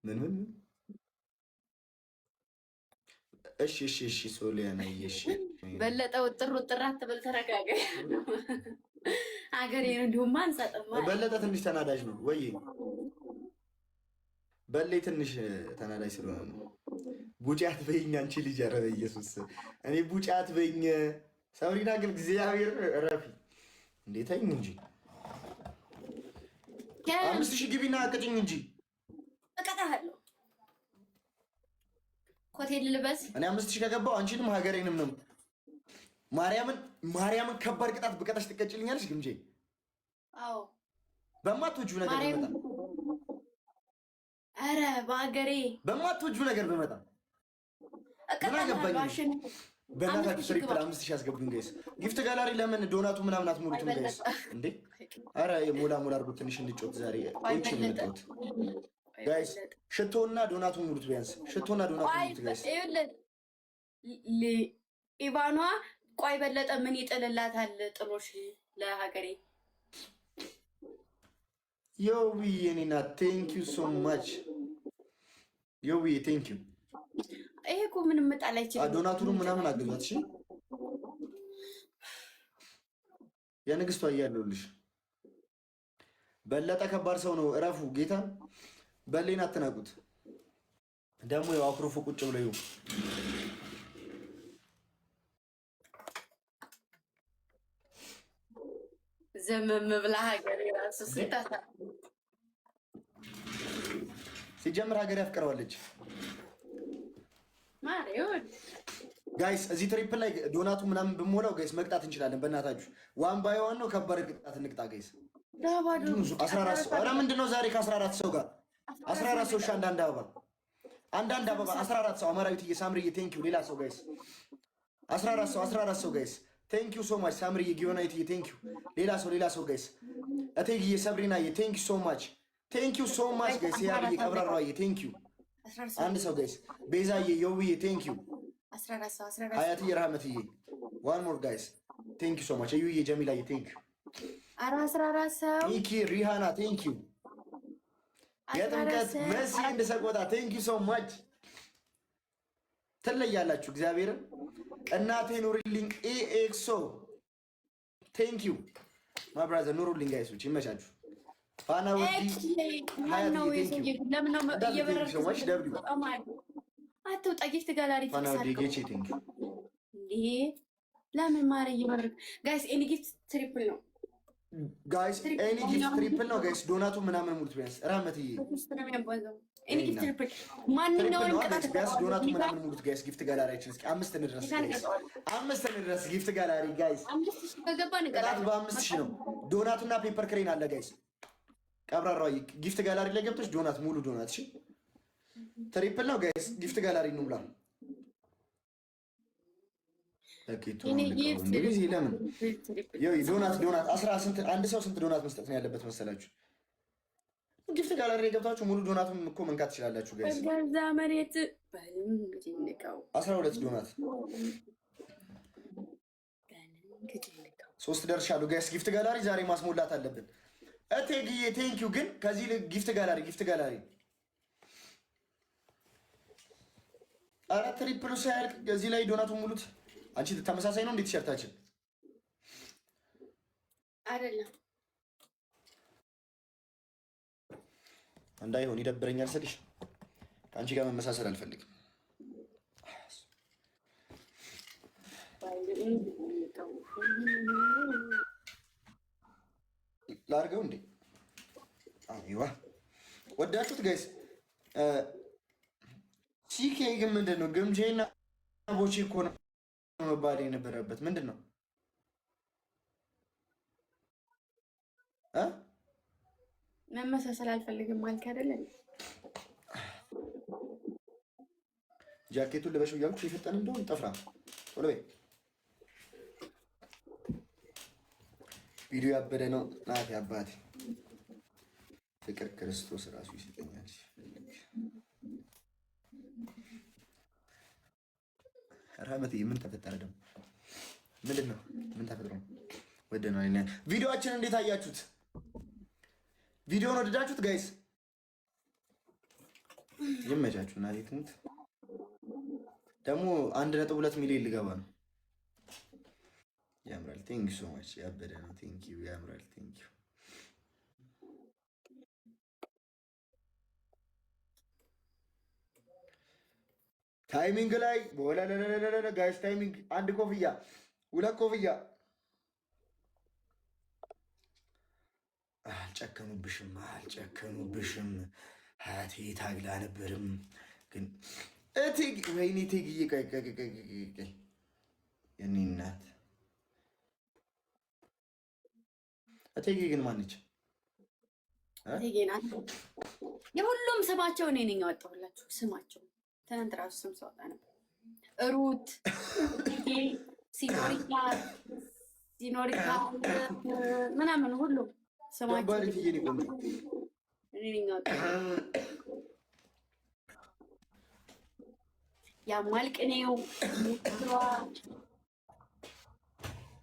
ምን ምን? እሺ ሶሊያና እሺ በለጠ ውጥር አትበል፣ ተረጋጋ። አገሬን እንዲሁም አንሰጥም። በለጠ ትንሽ ተናዳጅ ነው ወይ? በሌ ትንሽ ተናዳጅ ስለሆነ ነው። ቡጫ አትበይኝ አንቺ ልጅ። ኧረ በኢየሱስ እኔ ቡጫ አትበይኝ። ሰብሪና ግን እግዚአብሔር ረፊ እንዴተኝ እንጂ 5000 ግቢና አቅጭኝ እንጂ እቀጣለሁ። ኮቴል ልበስ እኔ 5000 ከገባው አንቺንም ሀገሬንም ነው። ማርያምን ከባድ ቅጣት ብቀጣሽ ትቀጭልኛለሽ ግምጄ? አዎ በማትወጁ ነገር በመጣ አረ በአገሬ በማትወጁ ነገር በመጣ በእናታችሁ ትሪፕል 5000 አስገቡኝ ጋይስ። ጊፍት ጋላሪ ለምን ዶናቱ ምናምን አትሞሉትም ጋይስ? እንዴ አረ ሞላ አድርጉት ትንሽ እንድጮት ዛሬ ቁጭ እንድጮት ጋይስ። ሽቶና ዶናቱ ሙሉት ቢያንስ ሽቶና ዶናቱ ሙሉት ጋይስ። ኢቫኗ ቆይ በለጠ ምን ይጥልላታል ጥሎሽ ለሀገሬ? ዮዊ የኔና ቴንክ ዩ ሶ ማች ዮዊ ቴንክ ዩ። ይሄ እኮ ምንም መጣል አይችልም። ዶናቱን ምናምን አገዟት። እሺ የንግስቷ እያለሁልሽ። በለጠ ከባድ ሰው ነው። እረፉ ጌታ። በሌን አትናቁት። ደግሞ ያው አኩርፎ ቁጭ ብሎ ይሁ ዘመም ብላ ሀገሬ ራሱ ስታታ ሲጀምር ሀገር ያፍቀረዋለች። ማሪዮን ጋይስ እዚህ ትሪፕል ላይ ዶናቱ ምናምን ብሞላው ጋይስ መቅጣት እንችላለን። በእናታችሁ ዋን ባይ ዋን ነው። ከባድ ቅጣት እንቅጣ ጋይስ። 14 ኧረ ምንድነው ዛሬ ከ14 ሰው ጋር 14 ሰው አንዳንድ አበባ 14 ሰው አማራዊት ሳምሪዬ ቴንክ ዩ። ሌላ ሰው ጋይስ 14 ሰው ጋይስ ቴንክ ዩ ሶ ማች ሳምሪዬ ጊዮናይት ቴንክ ዩ። ሌላ ሰው ጋይስ እቴግዬ ሰብሪናዬ ቴንክ ዩ ሶ ማች ቴንክ ዩ ሶ ማች ጋይስ። ያብዬ ቀብራራዬ ቴንክ ዩ። አንድ ሰው ጋይስ ቤዛዬ የውዬ ቴንክ ዩ። ሀያትዬ ረህመትዬ ዋን ሞር ጋይስ ቴንክ ዩ ሶ ማች እዩዬ ጀሚላዬ ቴንክ ዩ። 14 ሰው ሚኪ ሪሃና ቴንክ ዩ። የጥምቀት መሲ እንድሰቆጣ ቴንክ ዩ ሶ ማች። ትለያላችሁ እግዚአብሔርን። እናቴ ኑሪልኝ ኤኤክሶ ቴንክ ዩ ማብራዘር ኑሩልኝ ጋይሶች ይመቻችሁ። ፋና ወዲ አትውጣ ጊፍት ጋላሪ ለምን ማረ እየበረክ ጋይስ ኤኒ ጊፍት ትሪፕል ነው ጋይስ ኤኒ ጊፍት ትሪፕል ነው ጋይስ። ዶናቱ ምናምን ሙሉት ቢያንስ ራመትዬ ኤኒ ጊፍት ትሪፕል ማንኛውንም ቅጣት ቢያንስ ዶናቱ ምናምን ሙሉት ጋይስ። ጊፍት ጋላሪያችን እስኪ 5 እንድረስ ጊፍት ጋላሪ ጋይስ። 5000 ከገባን ቅጣት በ5000 ነው። ዶናቱና ፔፐር ክሬን አለ ጋይስ። ቀብራራው ጊፍት ጋላሪ ላይ ገብተሽ ዶናት ሙሉ ዶናት። እሺ ትሪፕል ነው ጋይስ። ጊፍት ጋላሪ ነው ብላ ዶናት 10 አንድ ሰው ስንት ዶናት መስጠት ነው ያለበት መሰላችሁ? ጊፍት ጋላሪ ላይ ገብታችሁ ሙሉ ዶናቱን እኮ መንካት ትችላላችሁ ጋይስ። ገዛ መሬት በልም እንግዲህ ንቀው 12 ዶናት 3 ደርሻለሁ ጋይስ። ጊፍት ጋላሪ ዛሬ ማስሞላት አለብን። እቴግዬ ቴንክ ዩ። ግን ከዚህ ጊፍት ጋላሪ አረ ትሪፕሉ ሳያልቅ እዚህ ላይ ዶናቱን ሙሉት። አንቺ ተመሳሳይ ነው እንዴ ቲሸርታችን? አይደለም እንዳይሆን ይደብረኛል ስልሽ ከአንቺ ጋር መመሳሰል አልፈልግም። ላርገው እንዴ? አይዋ ወዳችሁት ጋይስ። ሲኬ ግን ምንድን ነው ግምጄና ቦቼ እኮ ነው መባል የነበረበት። ምንድን ነው መመሳሰል አልፈልግም ማለት አይደለም። ጃኬቱን ልበሽው እያልኩ የፈጠን እንደሆን ጠፍራ ቶሎ በይ። ቪዲዮ ያበደ ነው። ናት አባቴ ፍቅር ክርስቶስ ራሱ ይሰጠኛል። ራመት ምን ተፈጠረ ደግሞ? ምንድን ነው? ምን ተፈጥሮ ነው? ወደና ቪዲዮአችን እንዴት አያችሁት? ቪዲዮን ወደዳችሁት ጋይስ? ይመቻችሁ። እና ትሙት ደግሞ 1.2 ሚሊዮን ልገባ ነው። ያምራል። ቴንክ ዩ ሶ ማች። ያበደ ነው። ቴንክ ዩ። ያምራል። ቴንክ ዩ። ታይሚንግ ላይ ወለለለለ ጋይስ ታይሚንግ 1 ኮፍያ 2 ኮፍያ አልጨከኑብሽም፣ አልጨከኑብሽም። ሀያቴ ታግላ ነበርም ግን እቴጌ ወይኔ እቴጌዬ ቀይ የኔ እናት እቴጌ ግን ማነች? እቴጌ ናት። የሁሉም ስማቸው እኔ ነኝ ያወጣሁላችሁ ስማቸው። ትናንት ራሱ ስም ሳወጣ ነበር። ሩት፣ ሲኖሪካ ምናምን ሁሉም ስማቸው እኔ ነኝ ያወጣሁት። ያማል ቅኔው